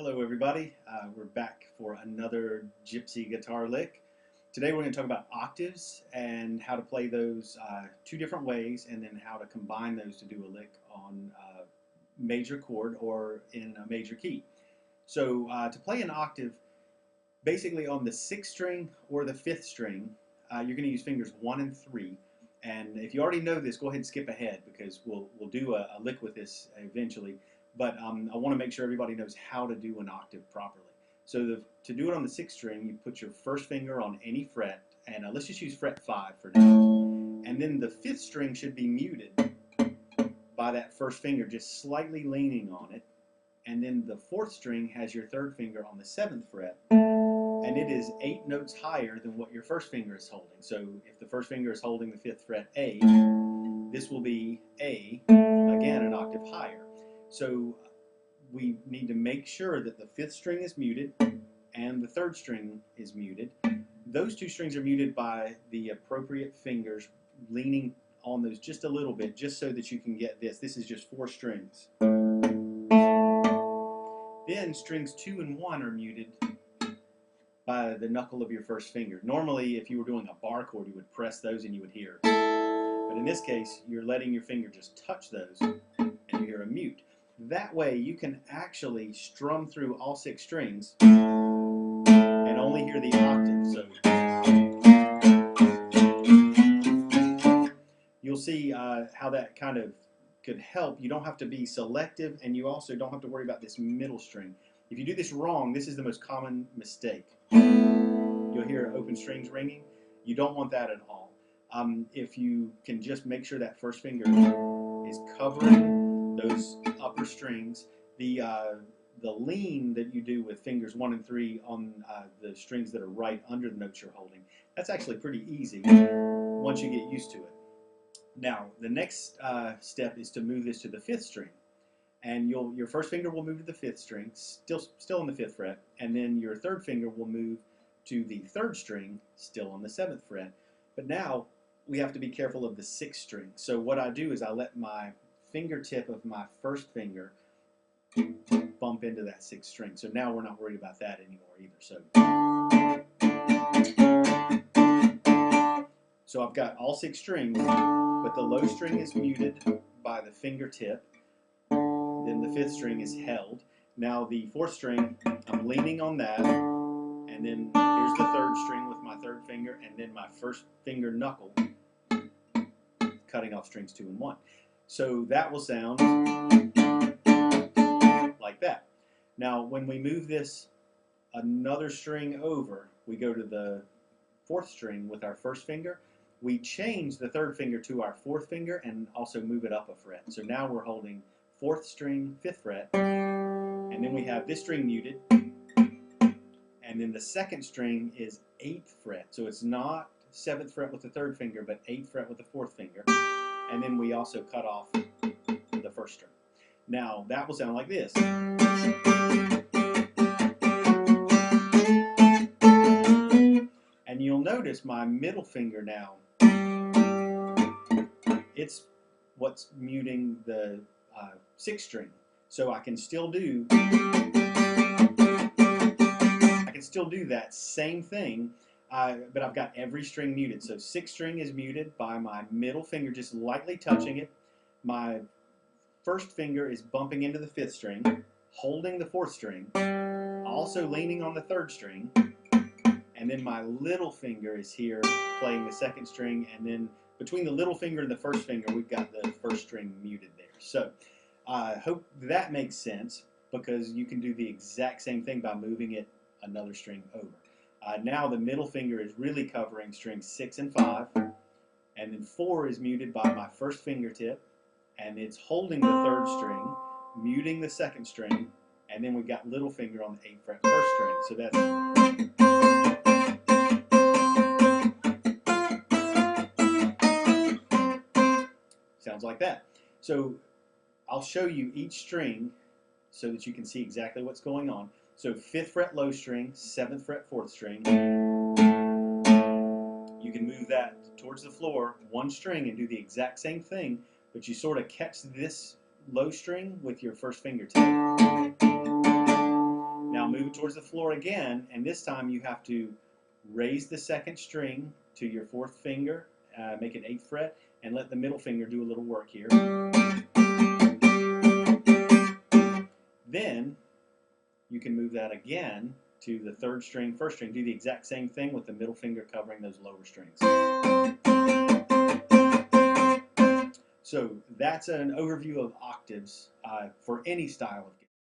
Hello everybody, we're back for another gypsy guitar lick. Today we're going to talk about octaves and how to play those two different ways, and then how to combine those to do a lick on a major chord or in a major key. So to play an octave, basically on the 6th string or the 5th string, you're going to use fingers 1 and 3. And if you already know this, go ahead and skip ahead because we'll do a lick with this eventually. But I want to make sure everybody knows how to do an octave properly. So to do it on the 6th string, you put your first finger on any fret, and let's just use fret 5 for now. And then the 5th string should be muted by that first finger, just slightly leaning on it. And then the 4th string has your 3rd finger on the 7th fret, and it is 8 notes higher than what your first finger is holding. So if the first finger is holding the 5th fret A, this will be A, again an octave higher. So we need to make sure that the 5th string is muted and the 3rd string is muted. Those two strings are muted by the appropriate fingers leaning on those just a little bit, just so that you can get this. This is just 4 strings. Then strings 2 and 1 are muted by the knuckle of your first finger. Normally, if you were doing a bar chord, you would press those and you would hear. But in this case, you're letting your finger just touch those and you hear a mute. That way, you can actually strum through all 6 strings and only hear the octave. So you'll see how that kind of could help. You don't have to be selective, and you also don't have to worry about this middle string. If you do this wrong, this is the most common mistake. You'll hear open strings ringing. You don't want that at all. If you can just make sure that first finger is covering those upper strings, the lean that you do with fingers 1 and 3 on the strings that are right under the notes you're holding, that's actually pretty easy once you get used to it. Now, the next step is to move this to the 5th string. And your first finger will move to the 5th string, still on the 5th fret, and then your 3rd finger will move to the 3rd string, still on the 7th fret. But now we have to be careful of the 6th string. So what I do is I let my fingertip of my first finger bump into that 6th string. So now we're not worried about that anymore either. So I've got all 6 strings, but the low string is muted by the fingertip. Then the 5th string is held. Now the 4th string, I'm leaning on that, and then here's the 3rd string with my 3rd finger, and then my first finger knuckle cutting off strings 2 and 1. So that will sound like that. Now when we move this another string over, we go to the 4th string with our first finger. We change the 3rd finger to our 4th finger and also move it up a fret. So now we're holding 4th string, 5th fret, and then we have this string muted, and then the 2nd string is 8th fret. So it's not 7th fret with the 3rd finger, but 8th fret with the 4th finger. And then we also cut off the 1st string. Now that will sound like this. And you'll notice my middle finger now, it's what's muting the 6th string. So I can still do that same thing, but I've got every string muted. So 6th string is muted by my middle finger just lightly touching it. My first finger is bumping into the 5th string, holding the 4th string, also leaning on the 3rd string, and then my little finger is here playing the 2nd string, and then between the little finger and the first finger, we've got the 1st string muted there. So I hope that makes sense, because you can do the exact same thing by moving it another string over. Now the middle finger is really covering strings 6 and 5, and then 4 is muted by my first fingertip, and it's holding the 3rd string, muting the 2nd string, and then we've got little finger on the 8th fret 1st string. So that's sounds like that. So I'll show you each string so that you can see exactly what's going on. So 5th fret low string, 7th fret 4th string. You can move that towards the floor, 1 string, and do the exact same thing, but you sort of catch this low string with your first fingertip. towards the floor again, and this time you have to raise the second string to your fourth finger, make it 8th fret, and let the middle finger do a little work here. Then you can move that again to the third string, first string. Do the exact same thing with the middle finger covering those lower strings. So that's an overview of octaves for any style of guitar.